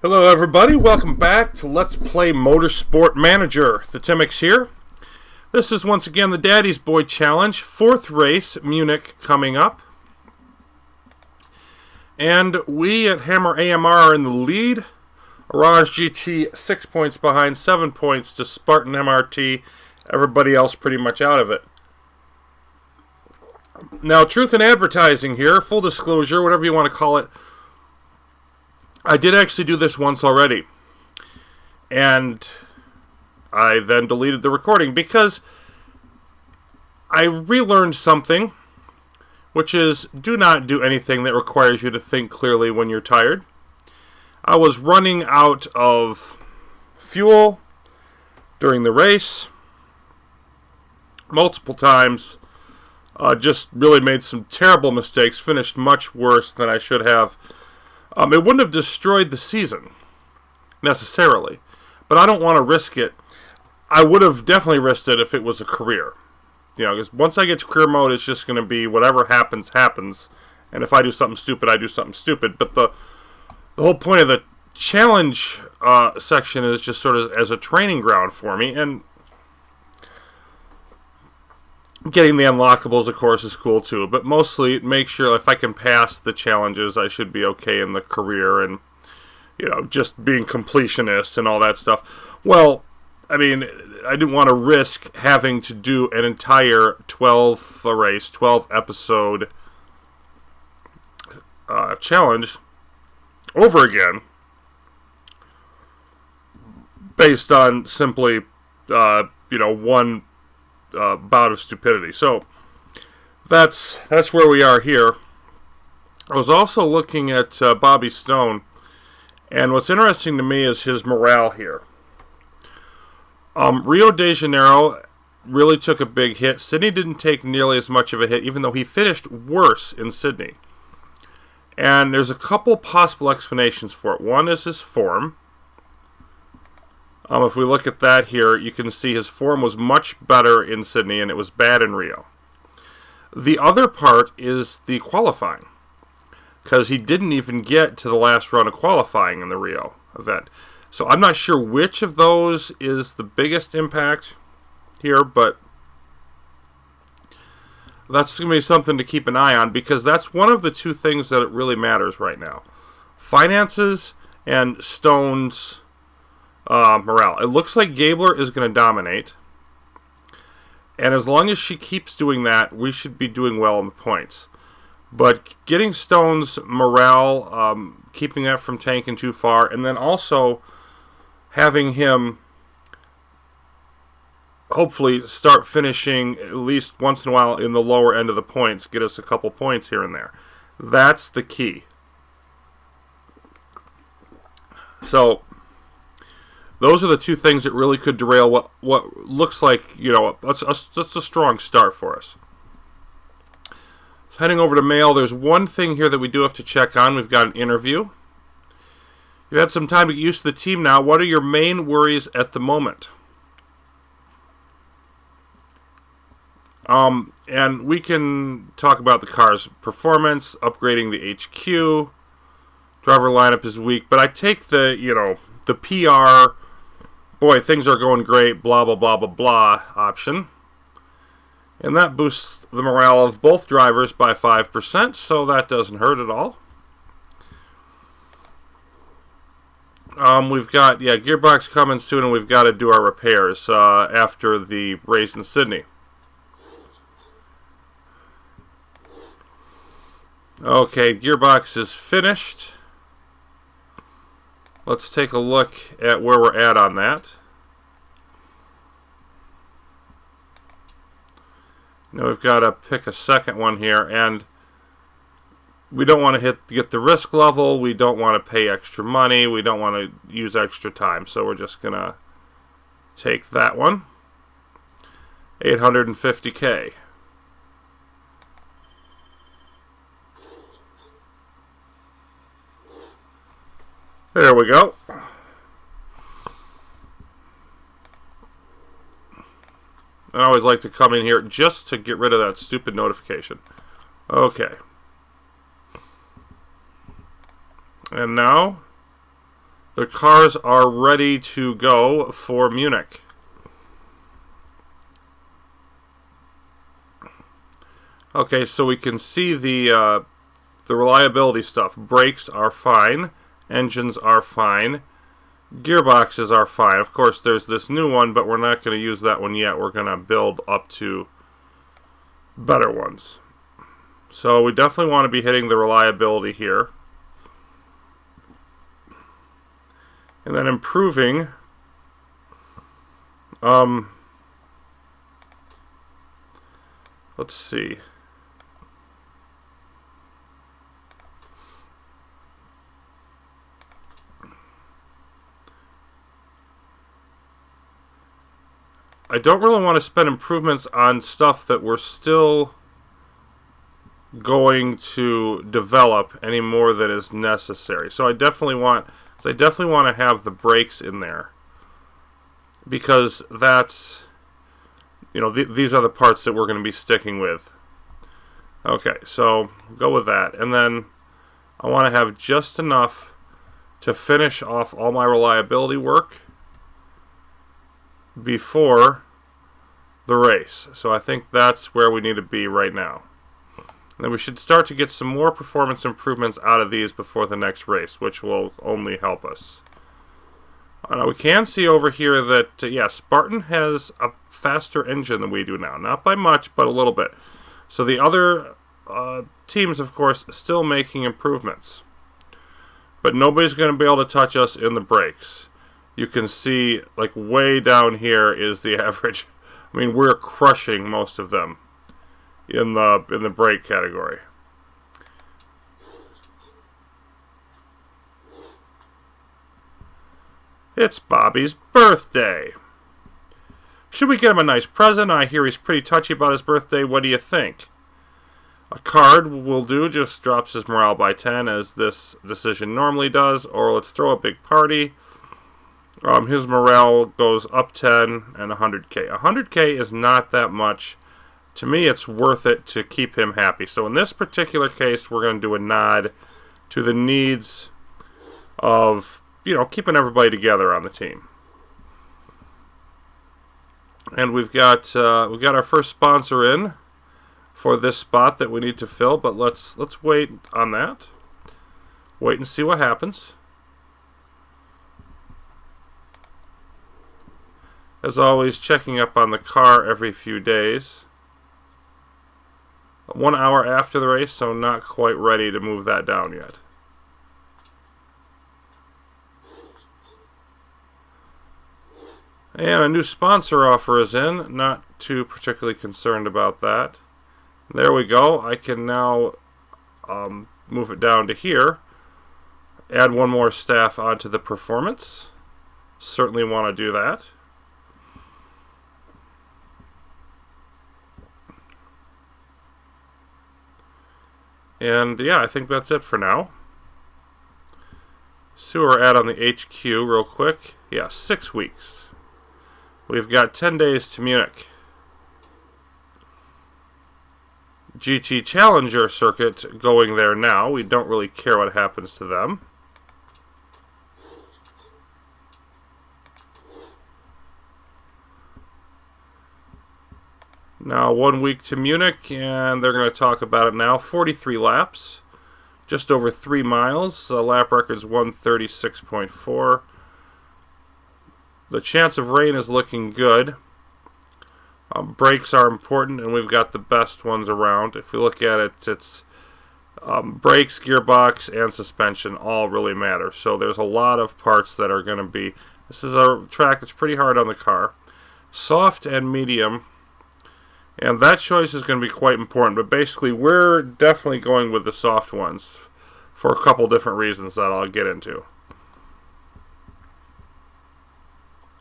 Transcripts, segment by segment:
Hello everybody, welcome back to Let's Play Motorsport Manager. The Timmix here. This is once again the Daddy's Boy Challenge, 4th race, Munich, coming up. And we at Hammer AMR are in the lead. Orange GT 6 points behind, 7 points to Spartan MRT. Everybody else pretty much out of it. Now, truth in advertising here, full disclosure, whatever you want to call it. I did actually do this once already, and I then deleted the recording because I relearned something, which is do not do anything that requires you to think clearly when you're tired. I was running out of fuel during the race multiple times, just really made some terrible mistakes, finished much worse than I should have. It wouldn't have destroyed the season, necessarily. But I don't want to risk it. I would have definitely risked it if it was a career. You know, because once I get to career mode, it's just going to be whatever happens, happens. And if I do something stupid, I do something stupid. But the whole point of the challenge section is just sort of as a training ground for me. And getting the unlockables, of course, is cool too, but mostly make sure if I can pass the challenges, I should be okay in the career and, you know, just being completionist and all that stuff. Well, I mean, I didn't want to risk having to do an entire 12 episode challenge over again based on simply, one bout of stupidity. So that's where we are here. I was also looking at Bobby Stone, and what's interesting to me is his morale here. Rio de Janeiro really took a big hit. Sydney didn't take nearly as much of a hit, even though he finished worse in Sydney. And there's a couple possible explanations for it. One is his form. If we look at that here, you can see his form was much better in Sydney and it was bad in Rio. The other part is the qualifying, because he didn't even get to the last run of qualifying in the Rio event. So I'm not sure which of those is the biggest impact here, but that's going to be something to keep an eye on, because that's one of the two things that it really matters right now. Finances and Stone's morale. It looks like Gabler is going to dominate, and as long as she keeps doing that, we should be doing well in the points. But getting Stone's morale, keeping that from tanking too far, and then also having him hopefully start finishing at least once in a while in the lower end of the points, get us a couple points here and there. That's the key. So those are the two things that really could derail what looks like, that's a strong start for us. So heading over to mail, there's one thing here that we do have to check on. We've got an interview. You've had some time to get used to the team now. What are your main worries at the moment? And we can talk about the car's performance, upgrading the HQ, driver lineup is weak, but I take the PR, boy, things are going great, blah, blah, blah, blah, blah option. And that boosts the morale of both drivers by 5%, so that doesn't hurt at all. We've got, gearbox coming soon, and we've got to do our repairs after the race in Sydney. Okay, gearbox is finished. Let's take a look at where we're at on that. Now we've got to pick a second one here, and we don't want to get the risk level. We don't want to pay extra money. We don't want to use extra time, so we're just going to take that one. 850K. There we go. I always like to come in here just to get rid of that stupid notification. Okay. And now The cars are ready to go for Munich. Okay, so we can see the reliability stuff. Brakes are fine. Engines are fine. Gearboxes are fine. Of course, there's this new one, but we're not going to use that one yet. We're going to build up to better ones. So we definitely want to be hitting the reliability here. And then improving. Let's see. I don't really want to spend improvements on stuff that we're still going to develop any more than is necessary. So I definitely want to have the brakes in there, because that's, you know, these are the parts that we're going to be sticking with. Okay, so go with that, and then I want to have just enough to finish off all my reliability work before the race. So I think that's where we need to be right now. And then we should start to get some more performance improvements out of these before the next race, which will only help us. Now we can see over here that, yeah, Spartan has a faster engine than we do now. Not by much, but a little bit. So the other teams, of course, still making improvements. But nobody's going to be able to touch us in the brakes. You can see, like, way down here is the average. I mean, we're crushing most of them in the brake category. It's Bobby's birthday. Should we get him a nice present? I hear he's pretty touchy about his birthday. What do you think? A card will do, just drops his morale by 10, as this decision normally does, or let's throw a big party. His morale goes up 10 and 100k. 100k is not that much. To me, it's worth it to keep him happy. So in this particular case, we're going to do a nod to the needs of, you know, keeping everybody together on the team. And we've got our first sponsor in for this spot that we need to fill, but let's wait on that. Wait and see what happens. As always, checking up on the car every few days. 1 hour after the race, so not quite ready to move that down yet. And a new sponsor offer is in. Not too particularly concerned about that. There we go. I can now move it down to here. Add one more staff onto the performance. Certainly want to do that. And yeah, I think that's it for now. See where we're at on the HQ real quick. Yeah, 6 weeks. We've got 10 days to Munich. GT Challenger circuit going there now. We don't really care what happens to them. Now 1 week to Munich, and they're going to talk about it now. 43 laps, just over 3 miles. Lap record's 136.4. The chance of rain is looking good. Brakes are important, and we've got the best ones around. If you look at it, it's brakes, gearbox, and suspension all really matter. So there's a lot of parts that are going to be... This is a track that's pretty hard on the car. Soft and medium. And that choice is going to be quite important. But basically, we're definitely going with the soft ones for a couple different reasons that I'll get into.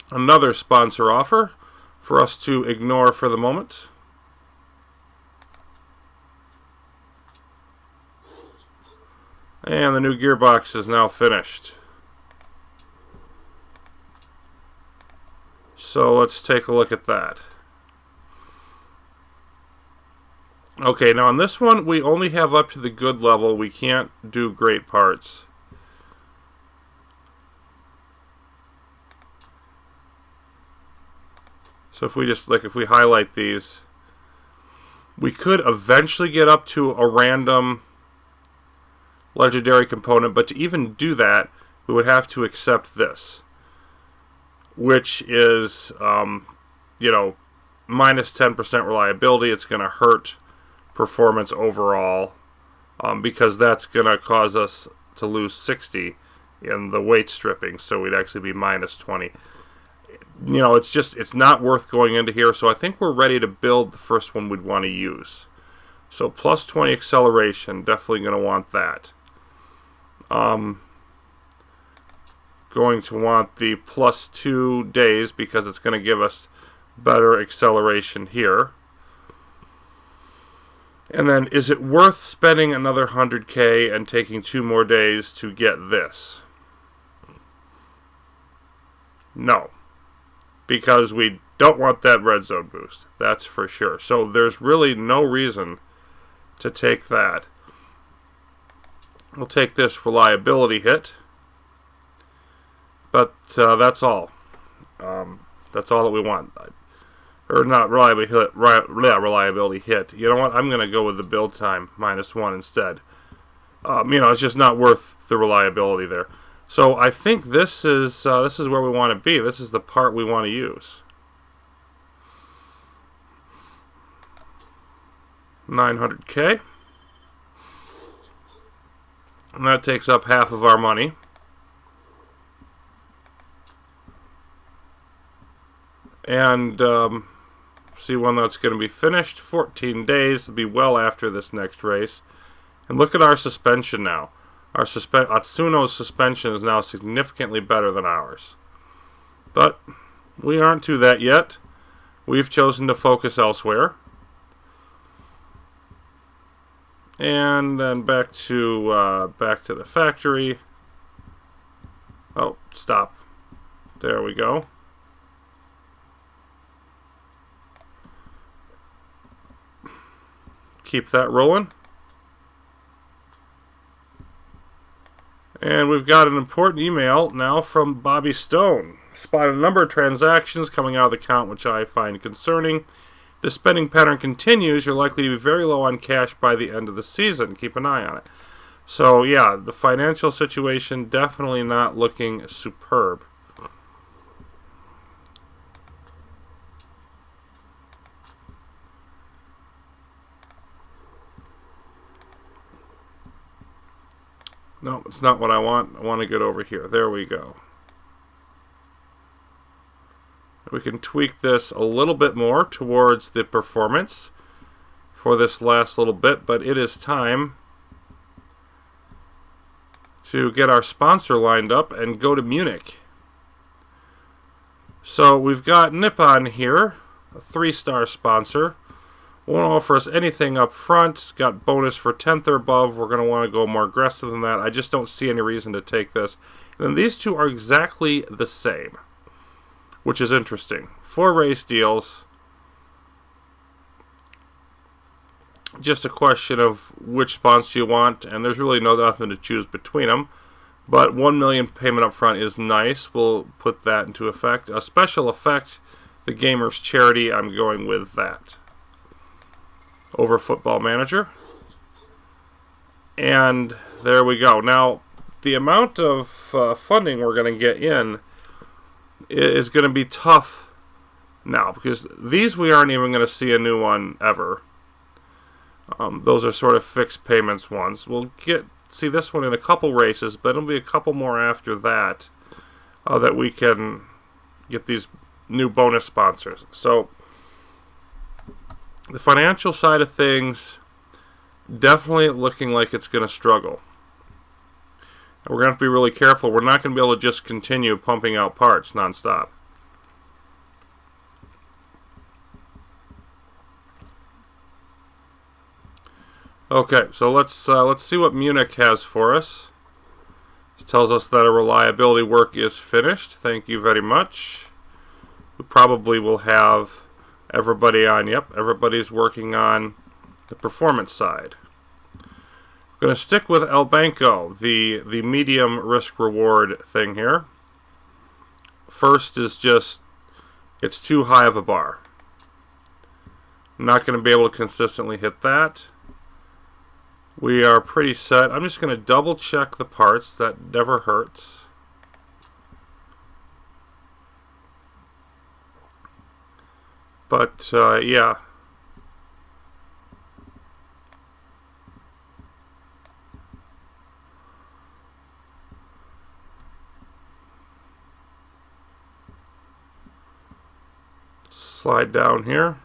Another sponsor offer for us to ignore for the moment. And the new gearbox is now finished. So let's take a look at that. Okay, now on this one, we only have up to the good level. We can't do great parts. So if we just, like, if we highlight these, we could eventually get up to a random legendary component, but to even do that, we would have to accept this, which is, you know, minus 10% reliability. It's going to hurt performance overall, because that's going to cause us to lose 60 in the weight stripping, so we'd actually be minus 20. You know, it's not worth going into here, so I think we're ready to build the first one we'd want to use. So plus 20 acceleration, definitely going to want that. Going to want the plus 2 days because it's going to give us better acceleration here. And then, is it worth spending another 100K and taking 2 more days to get this? No. Because we don't want that red zone boost. That's for sure. So there's really no reason to take that. We'll take this reliability hit. But that's all. That's all that we want. Or not reliability hit. Reliability hit. You know what? I'm going to go with the build time minus 1 instead. You know, it's just not worth the reliability there. So I think this is where we want to be. This is the part we want to use. 900K. And that takes up half of our money. And see when that's going to be finished. 14 days. It'll be well after this next race. And look at our suspension now. Our Atsuno's suspension is now significantly better than ours. But we aren't to that yet. We've chosen to focus elsewhere. And then back to the factory. Oh, stop. There we go. Keep that rolling. And we've got an important email now from Bobby Stone. Spotted a number of transactions coming out of the account, which I find concerning. If the spending pattern continues, you're likely to be very low on cash by the end of the season. Keep an eye on it. So, yeah, the financial situation definitely not looking superb. No, it's not what I want. I want to get over here. There we go. We can tweak this a little bit more towards the performance for this last little bit, but it is time to get our sponsor lined up and go to Munich. So we've got Nippon here, a 3-star sponsor. Won't offer us anything up front. Got bonus for 10th or above. We're going to want to go more aggressive than that. I just don't see any reason to take this. And then these two are exactly the same, which is interesting. 4 race deals. Just a question of which sponsor you want, and there's really nothing to choose between them. But 1 million payment up front is nice. We'll put that into effect. A special effect, the Gamer's Charity. I'm going with that over Football Manager. And there we go. Now, the amount of funding we're going to get in is going to be tough now, because these we aren't even going to see a new one ever. Those are sort of fixed payments ones. We'll see this one in a couple races, but it'll be a couple more after that that we can get these new bonus sponsors. So the financial side of things, definitely looking like it's going to struggle. And we're going to have to be really careful. We're not going to be able to just continue pumping out parts nonstop. Okay, so let's see what Munich has for us. It tells us that our reliability work is finished. Thank you very much. We probably will have everybody on. Yep, everybody's working on the performance side. I'm going to stick with El Banco, the medium risk reward thing here. First is just it's too high of a bar. I'm not going to be able to consistently hit that. We are pretty set. I'm just going to double check the parts. That never hurts. But, yeah. Slide down here.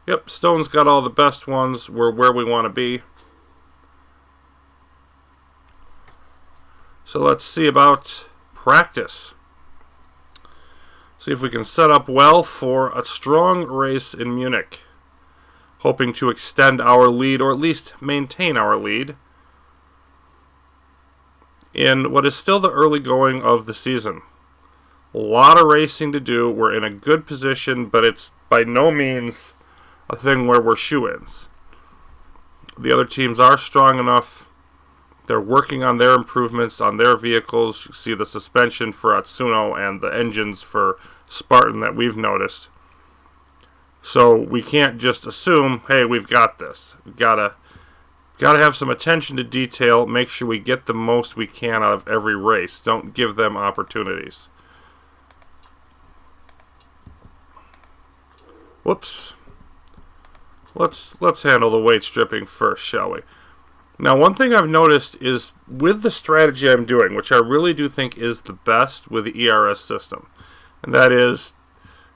Yep, Stone's got all the best ones. We're where we want to be. So let's see about practice. See if we can set up well for a strong race in Munich. Hoping to extend our lead, or at least maintain our lead, in what is still the early going of the season. A lot of racing to do. We're in a good position, but it's by no means a thing where we're shoo-ins. The other teams are strong enough. They're working on their improvements on their vehicles. You see the suspension for Atsuno and the engines for Spartan that we've noticed. So we can't just assume, hey, we've got this. We've gotta have some attention to detail. Make sure we get the most we can out of every race. Don't give them opportunities. Whoops. Let's handle the weight stripping first, shall we? Now, one thing I've noticed is with the strategy I'm doing, which I really do think is the best with the ERS system, and that is,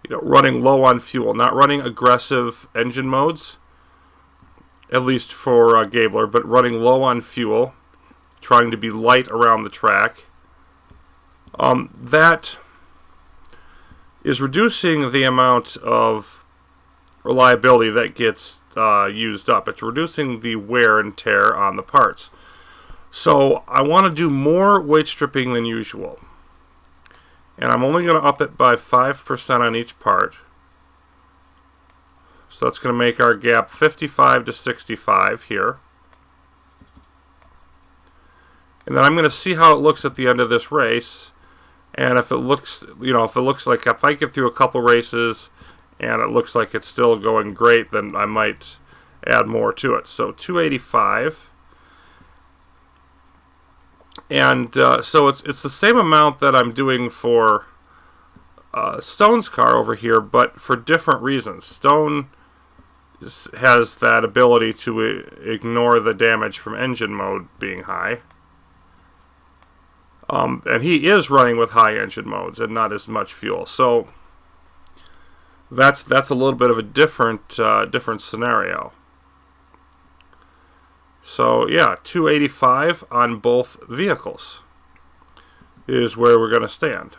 running low on fuel, not running aggressive engine modes, at least for Gabler, but running low on fuel, trying to be light around the track. That is reducing the amount of reliability that gets used up. It's reducing the wear and tear on the parts. So I want to do more weight stripping than usual. And I'm only going to up it by 5% on each part. So that's going to make our gap 55 to 65 here. And then I'm going to see how it looks at the end of this race. And if it looks, like if I get through a couple races and it looks like it's still going great, then I might add more to it. So 285. And so it's the same amount that I'm doing for Stone's car over here, but for different reasons. Stone has that ability to ignore the damage from engine mode being high. And he is running with high engine modes and not as much fuel. So that's a little bit of a different scenario. So yeah, 285 on both vehicles is where we're going to stand.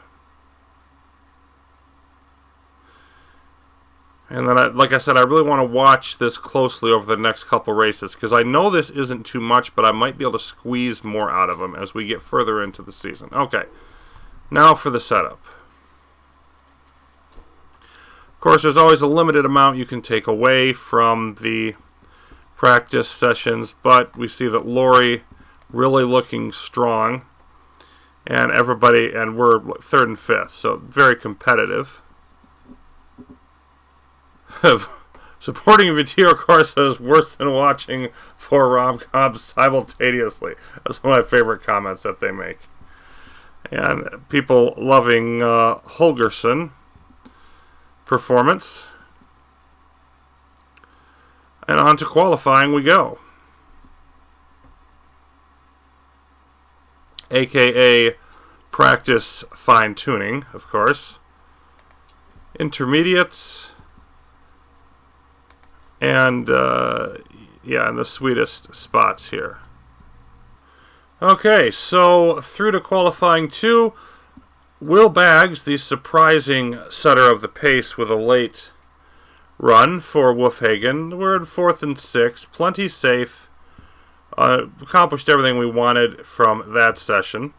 And then, like I said, I really want to watch this closely over the next couple races, because I know this isn't too much, but I might be able to squeeze more out of them as we get further into the season. Okay, now for the setup. Of course, there's always a limited amount you can take away from the practice sessions, but we see that Lori really looking strong, and we're third and fifth, so very competitive. Supporting Vitiro Corsa is worse than watching 4 rom-coms simultaneously. That's one of my favorite comments that they make. And people loving Holgersson performance. And on to qualifying we go. AKA practice fine-tuning, of course. Intermediates. And, in the sweetest spots here. Okay, so through to qualifying 2. Will Baggs, the surprising setter of the pace with a late run for Wolfhagen. We're in 4th and 6th, plenty safe. Accomplished everything we wanted from that session.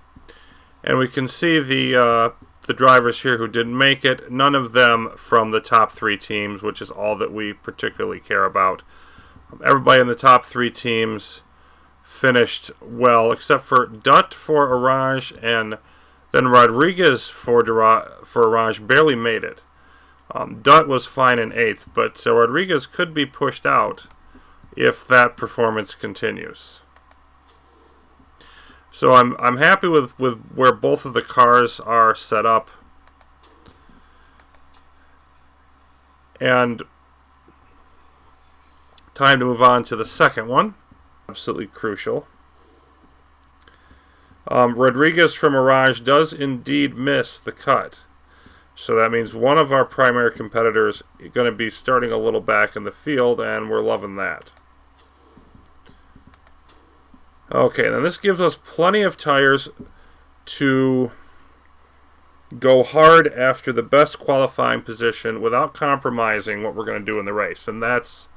And we can see the drivers here who didn't make it, none of them from the top 3 teams, which is all that we particularly care about. Everybody in the top 3 teams finished well, except for Dutt for Arage and Then Rodriguez for Orange barely made it. Dutt was fine in 8th, but Rodriguez could be pushed out if that performance continues. So I'm happy with where both of the cars are set up. And time to move on to the second one. Absolutely crucial. Rodriguez from Mirage does indeed miss the cut. So that means one of our primary competitors is going to be starting a little back in the field, and we're loving that. Okay, then this gives us plenty of tires to go hard after the best qualifying position without compromising what we're going to do in the race. And that's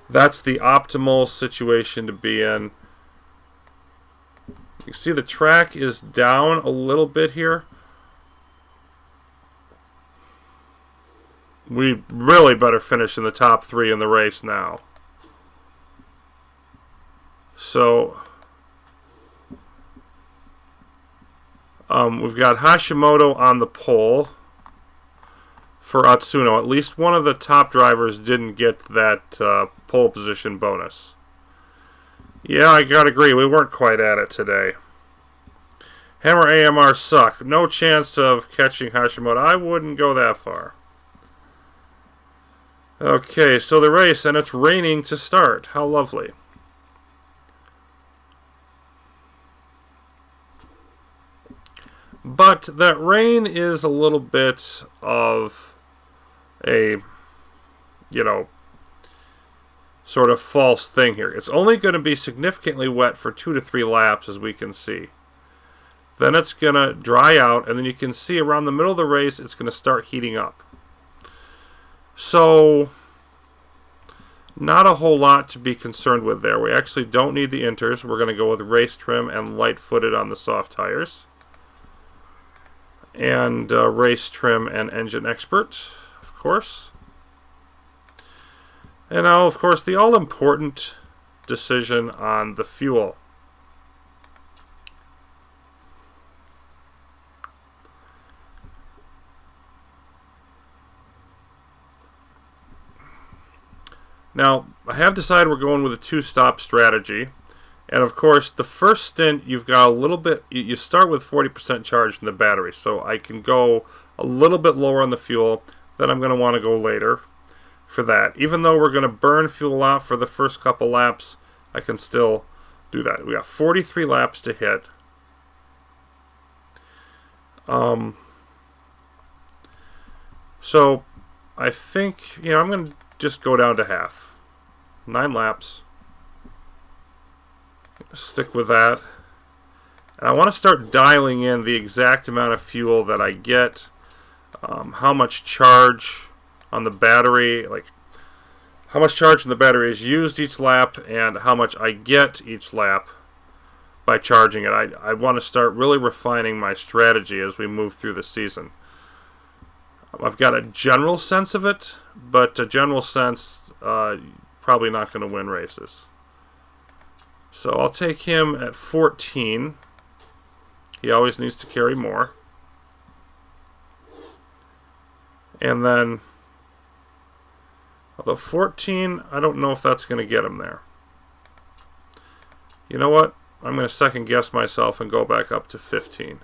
the optimal situation to be in. You can see the track is down a little bit here. We really better finish in the top 3 in the race now. So we've got Hashimoto on the pole for Atsuno. At least one of the top drivers didn't get that pole position bonus. Yeah, I gotta agree. We weren't quite at it today. Hammer AMR suck. No chance of catching Hashimoto. I wouldn't go that far. Okay, so the race, and it's raining to start. How lovely. But that rain is a little bit of a, sort of false thing here. It's only going to be significantly wet for 2 to 3 laps, as we can see. Then it's going to dry out, and then you can see around the middle of the race, it's going to start heating up. So, not a whole lot to be concerned with there. We actually don't need the inters. We're going to go with race trim and light-footed on the soft tires. And race trim and engine expert, of course. And now, of course, the all-important decision on the fuel. Now, I have decided we're going with a 2-stop strategy. And of course, the first stint, you've got a little bit, you start with 40% charge in the battery. So I can go a little bit lower on the fuel, then I'm going to want to go later for that. Even though we're going to burn fuel out for the first couple laps, I can still do that. We got 43 laps to hit. So I think, I'm going to just go down to half. 9 laps. Stick with that. And I want to start dialing in the exact amount of fuel that I get, how much charge on the battery, like how much charge in the battery is used each lap, and how much I get each lap by charging it. I want to start really refining my strategy as we move through the season. I've got a general sense of it, but a general sense probably not going to win races. So I'll take him at 14. He always needs to carry more. And then, although 14, I don't know if that's going to get him there. You know what? I'm going to second guess myself and go back up to 15.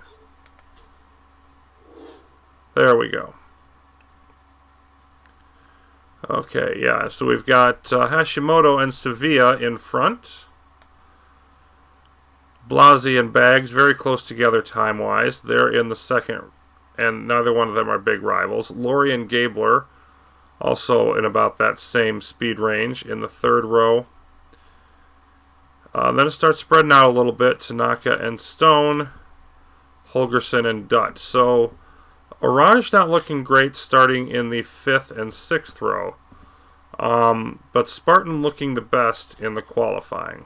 There we go. Okay, yeah, so we've got Hashimoto and Sevilla in front. Blasi and Baggs very close together time-wise. They're in the second, and neither one of them are big rivals. Laurie and Gabler also in about that same speed range in the third row. Then it starts spreading out a little bit. Tanaka and Stone, Holgerson and Dutt. So Orange not looking great starting in the 5th and 6th row. But Spartan looking the best in the qualifying.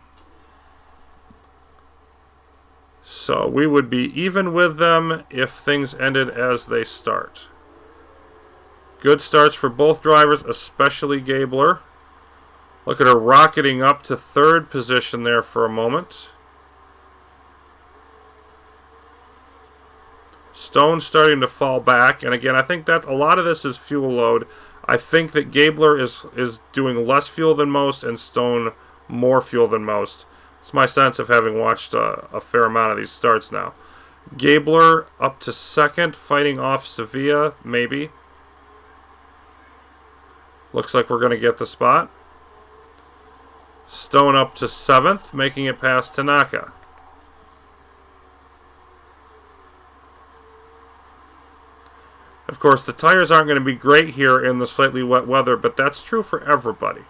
So we would be even with them if things ended as they start. Good starts for both drivers, especially Gabler. Look at her rocketing up to 3rd position there for a moment. Stone's starting to fall back, and again, I think that a lot of this is fuel load. I think that Gabler is doing less fuel than most, and Stone more fuel than most. It's my sense of having watched a fair amount of these starts now. Gabler up to second, fighting off Sevilla, maybe. Looks like we're going to get the spot. Stone up to 7th, making it past Tanaka. Of course, the tires aren't going to be great here in the slightly wet weather, but that's true for everybody.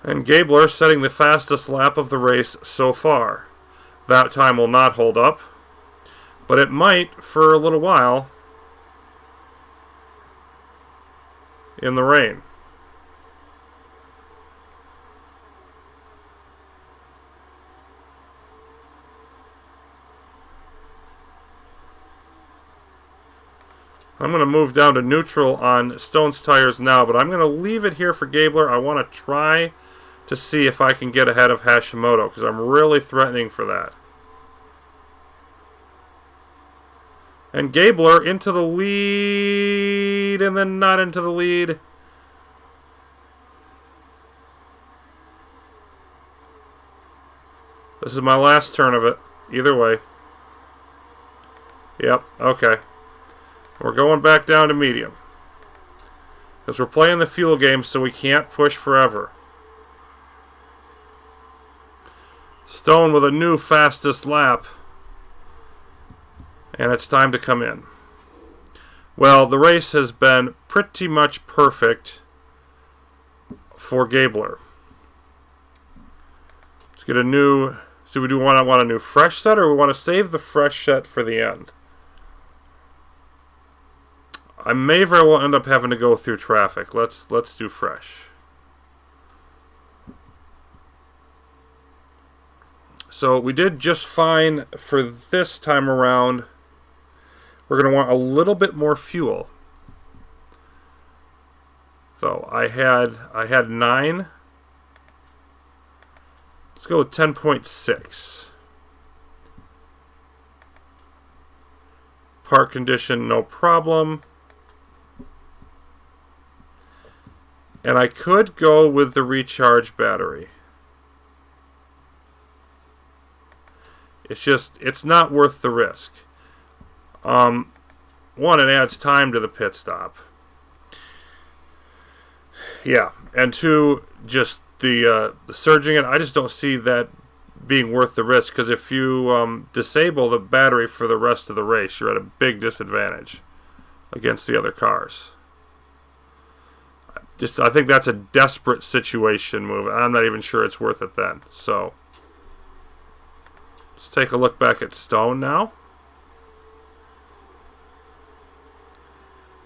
And Gabler setting the fastest lap of the race so far. That time will not hold up, but it might for a little while in the rain. I'm going to move down to neutral on Stone's tires now, but I'm going to leave it here for Gabler. I want to try to see if I can get ahead of Hashimoto, because I'm really threatening for that. And Gabler into the lead, and then not into the lead. This is my last turn of it, either way. Yep, okay. We're going back down to medium, because we're playing the fuel game, so we can't push forever. Stone with a new fastest lap. And it's time to come in. Well, the race has been pretty much perfect for Gabler. Let's get a new... So we do want a new fresh set, or we want to save the fresh set for the end? I may very well end up having to go through traffic. Let's do fresh. So we did just fine for this time around. We're going to want a little bit more fuel. So I had 9. Let's go with 10.6. Park condition, no problem. And I could go with the recharge battery. It's not worth the risk. One, it adds time to the pit stop. Yeah, and two, just the surging it, I just don't see that being worth the risk, because if you disable the battery for the rest of the race, you're at a big disadvantage against the other cars. I think that's a desperate situation move. I'm not even sure it's worth it then. So let's take a look back at Stone now.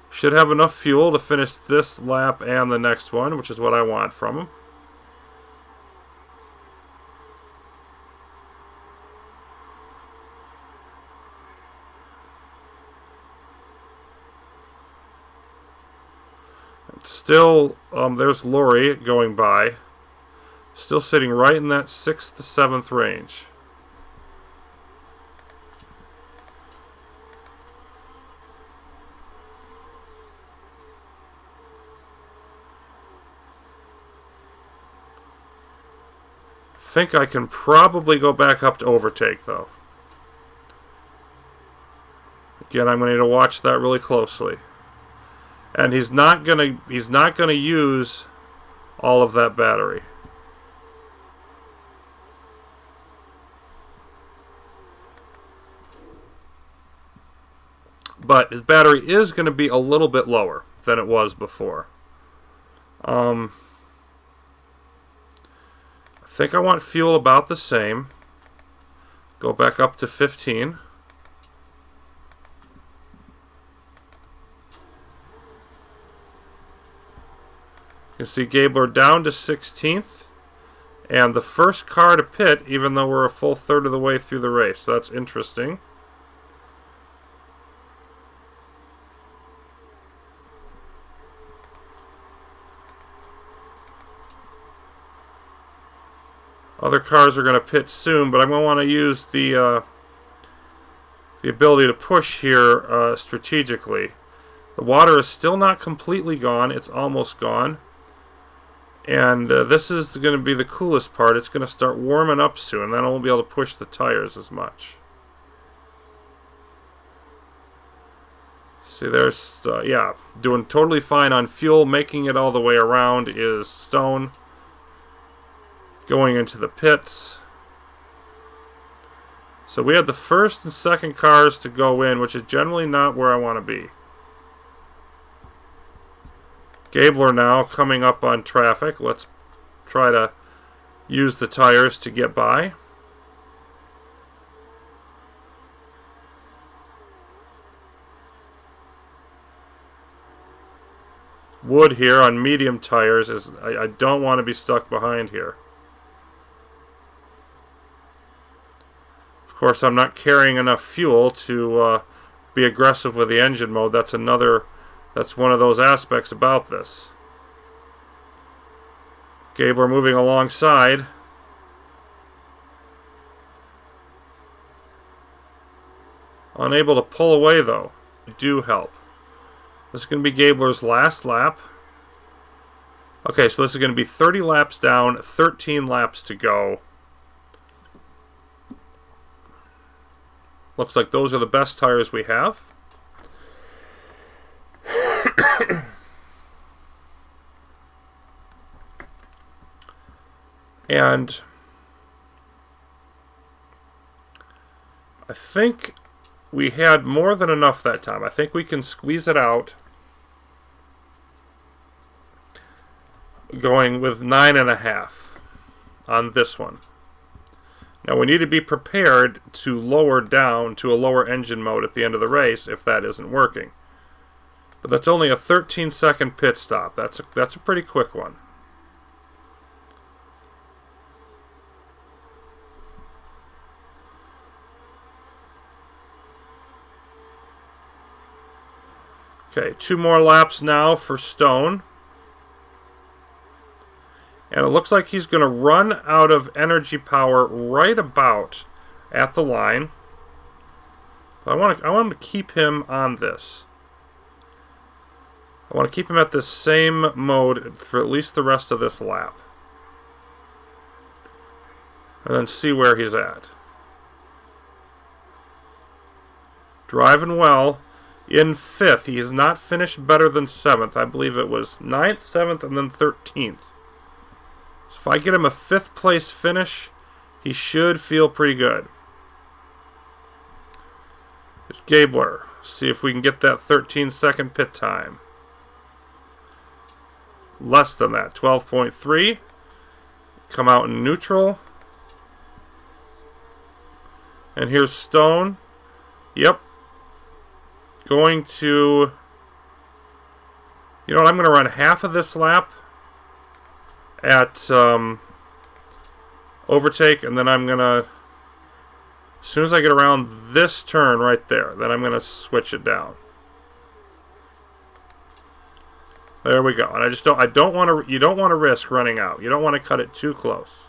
Should have enough fuel to finish this lap and the next one, which is what I want from him. Still, there's Lori going by. Still sitting right in that 6th to 7th range. Think I can probably go back up to overtake, though. Again, I'm going to need to watch that really closely. And he's not gonna use all of that battery. But his battery is going to be a little bit lower than it was before. I think I want fuel about the same. Go back up to 15. You can see Gabler down to 16th. And the first car to pit, even though we're a full third of the way through the race. So that's interesting. Other cars are going to pit soon, but I'm going to want to use the ability to push here strategically. The water is still not completely gone. It's almost gone. And this is going to be the coolest part. It's going to start warming up soon. Then I won't be able to push the tires as much. See, there's, yeah, doing totally fine on fuel. Making it all the way around is Stone. Going into the pits. So we had the first and second cars to go in, which is generally not where I want to be. Gabler now coming up on traffic. Let's try to use the tires to get by. Wood here on medium tires is I don't want to be stuck behind here. Of course, I'm not carrying enough fuel to be aggressive with the engine mode. That's one of those aspects about this. Gabler moving alongside. Unable to pull away though. Do help. This is going to be Gabler's last lap. Okay, so this is going to be 30 laps down, 13 laps to go. Looks like those are the best tires we have. And I think we had more than enough that time. I think we can squeeze it out. Going with 9.5 on this one. Now we need to be prepared to lower down to a lower engine mode at the end of the race if that isn't working. But that's only a 13-second pit stop. That's a pretty quick one. Okay, 2 more laps now for Stone. And it looks like he's going to run out of energy power right about at the line. I want to keep him on this. I want to keep him at this same mode for at least the rest of this lap. And then see where he's at. Driving well. In 5th. He has not finished better than 7th. I believe it was 9th, 7th, and then 13th. So if I get him a 5th place finish, he should feel pretty good. It's Gabler. See if we can get that 13-second pit time. Less than that. 12.3. Come out in neutral. And here's Stone. Yep. Going to... You know what? I'm going to run half of this lap at overtake, and then I'm going to... As soon as I get around this turn right there, then I'm going to switch it down. There we go. And I don't want to, you don't want to risk running out. You don't want to cut it too close.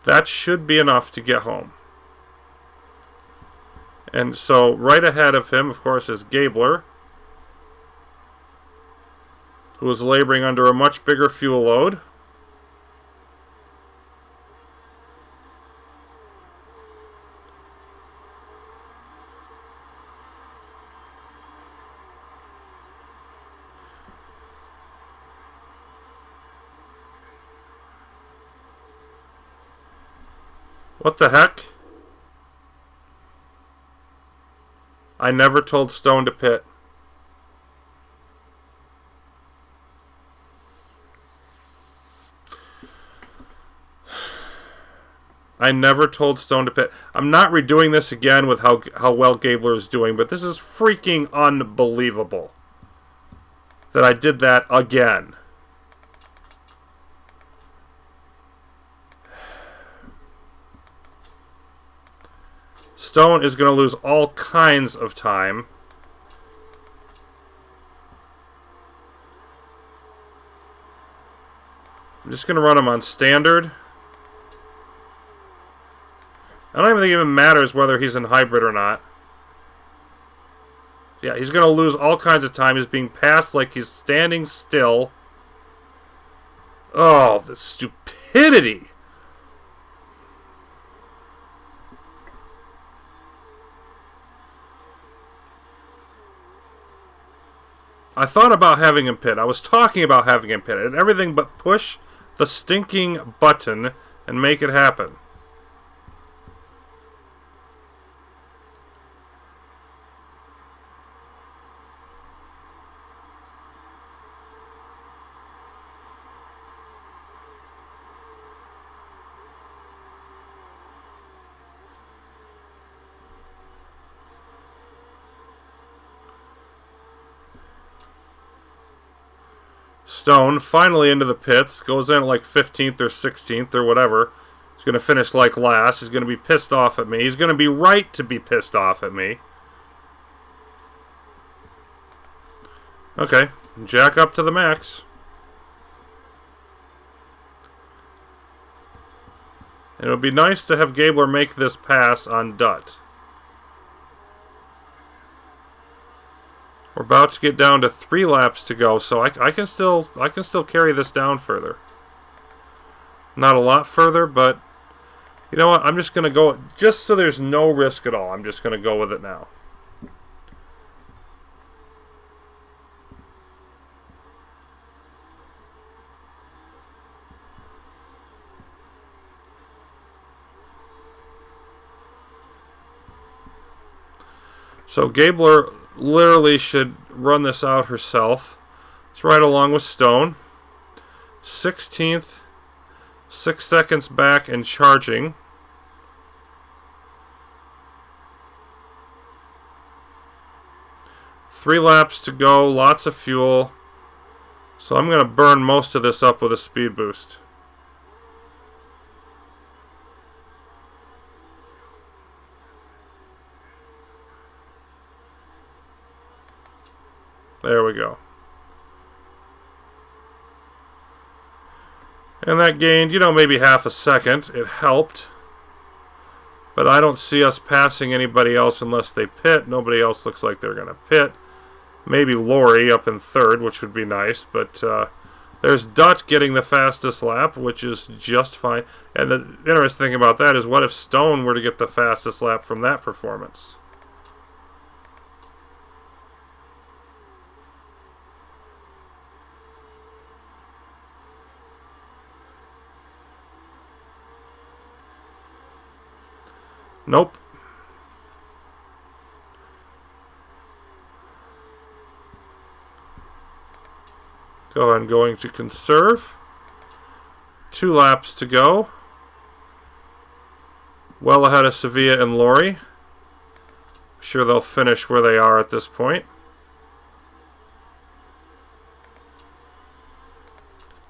That should be enough to get home. And so right ahead of him, of course, is Gabler, who is laboring under a much bigger fuel load. What the heck? I never told Stone to pit. I never told Stone to pit. I'm not redoing this again with how well Gabler is doing, but this is freaking unbelievable that I did that again. Stone is going to lose all kinds of time. I'm just going to run him on standard. I don't even think it even matters whether he's in hybrid or not. Yeah, he's going to lose all kinds of time. He's being passed like he's standing still. Oh, the stupidity. I thought about having him pit. I was talking about having him pit. And everything but push the stinking button and make it happen. Stone finally into the pits, goes in at like 15th or 16th or whatever. He's going to finish like last. He's going to be pissed off at me. He's going to be right to be pissed off at me. Okay, jack up to the max. And it would be nice to have Gabler make this pass on Dutt. We're about to get down to 3 laps to go, so I can still carry this down further. Not a lot further, but you know what? I'm just gonna go just so there's no risk at all. I'm just gonna go with it now. So Gabler literally should run this out herself. It's right along with Stone. 16th, 6 seconds back and charging. Three laps to go, lots of fuel. So I'm going to burn most of this up with a speed boost. There we go. And that gained, you know, maybe half a second. It helped. But I don't see us passing anybody else unless they pit. Nobody else looks like they're going to pit. Maybe Lori up in 3rd, which would be nice. But there's Dutt getting the fastest lap, which is just fine. And the interesting thing about that is, what if Stone were to get the fastest lap from that performance? Nope. Go ahead and going to conserve. 2 laps to go. Well ahead of Sevilla and Lori. I'm sure they'll finish where they are at this point.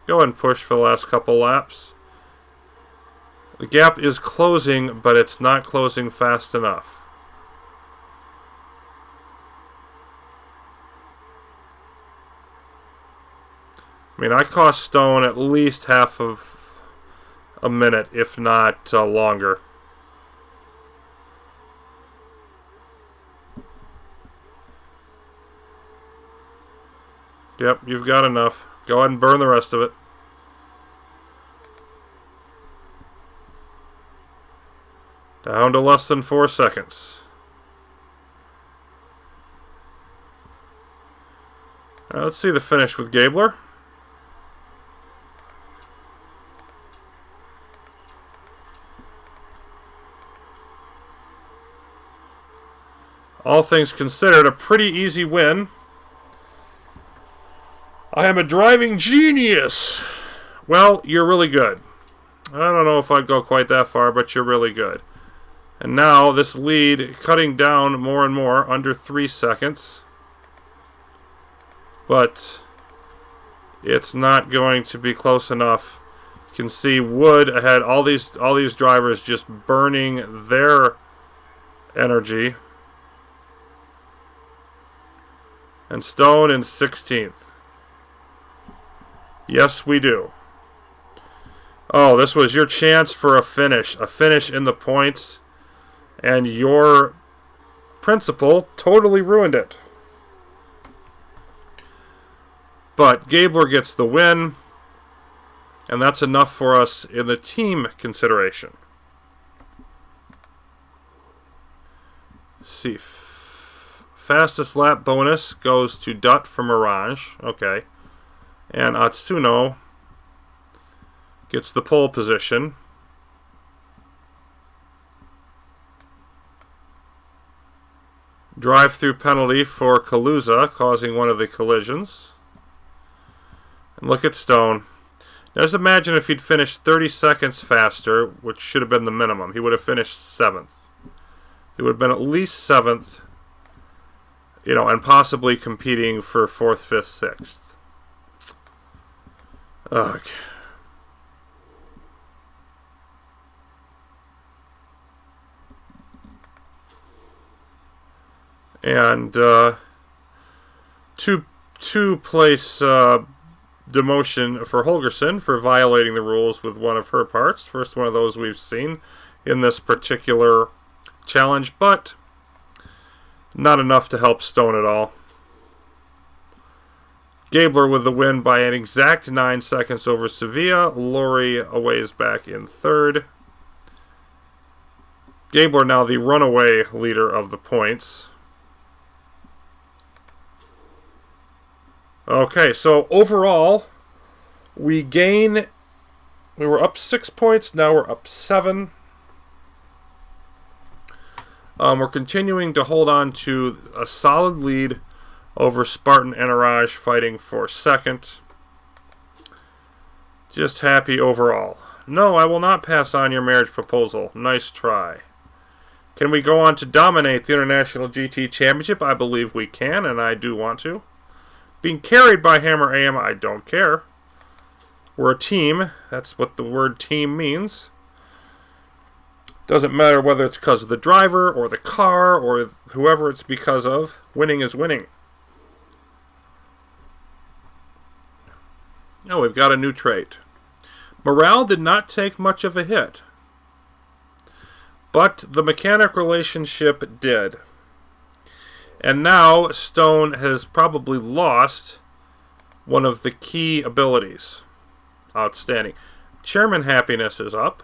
Go ahead and push for the last couple laps. The gap is closing, but it's not closing fast enough. I mean, I cost Stone at least half of a minute, if not longer. Yep, you've got enough. Go ahead and burn the rest of it. Down to less than 4 seconds. Now let's see the finish with Gabler. All things considered, a pretty easy win. I am a driving genius. Well, you're really good. I don't know if I'd go quite that far, but you're really good. And now this lead cutting down more and more, under 3 seconds. But it's not going to be close enough. You can see Wood ahead, all these drivers just burning their energy. And Stone in 16th. Yes, we do. Oh, this was your chance for a finish. A finish in the points. And your principal totally ruined it. But Gabler gets the win, and that's enough for us in the team consideration. Let's see, fastest lap bonus goes to Dutt for Mirage. Okay. And Atsuno gets the pole position. Drive-through penalty for Kaluza, causing one of the collisions. And look at Stone. Now just imagine if he'd finished 30 seconds faster, which should have been the minimum. He would have finished 7th. He would have been at least 7th, you know, and possibly competing for 4th, 5th, 6th. Ugh. And two place demotion for Holgerson for violating the rules with one of her parts. First one of those we've seen in this particular challenge, but not enough to help Stone at all. Gabler with the win by an exact 9 seconds over Sevilla. Laurie aways back in 3rd. Gabler now the runaway leader of the points. Okay, so overall, we were up 6 points, now we're up 7. We're continuing to hold on to a solid lead over Spartan and Araj, fighting for 2nd. Just happy overall. No, I will not pass on your marriage proposal. Nice try. Can we go on to dominate the International GT Championship? I believe we can, and I do want to. Being carried by Hammer AM, I don't care. We're a team. That's what the word team means. Doesn't matter whether it's because of the driver or the car or whoever it's because of. Winning is winning. Oh, we've got a new trait. Morale did not take much of a hit, but the mechanic relationship did. And now Stone has probably lost one of the key abilities. Outstanding. Chairman happiness is up.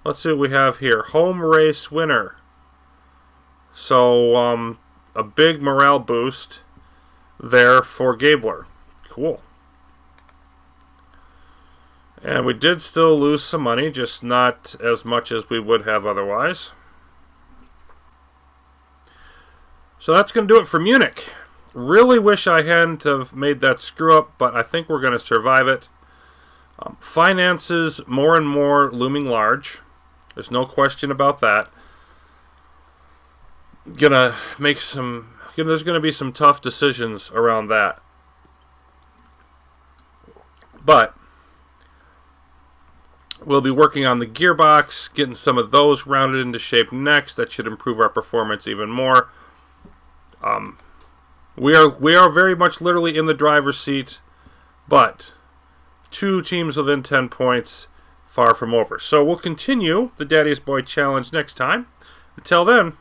Let's see what we have here. Home race winner. So, a big morale boost there for Gabler. Cool. And we did still lose some money, just not as much as we would have otherwise. So that's going to do it for Munich. Really wish I hadn't have made that screw up, but I think we're going to survive it. Finances more and more looming large. There's no question about that. There's going to be some tough decisions around that. But we'll be working on the gearbox, getting some of those rounded into shape next. That should improve our performance even more. We are very much literally in the driver's seat, but 2 teams within 10 points, far from over. So we'll continue the Daddy's Boy Challenge next time. Until then...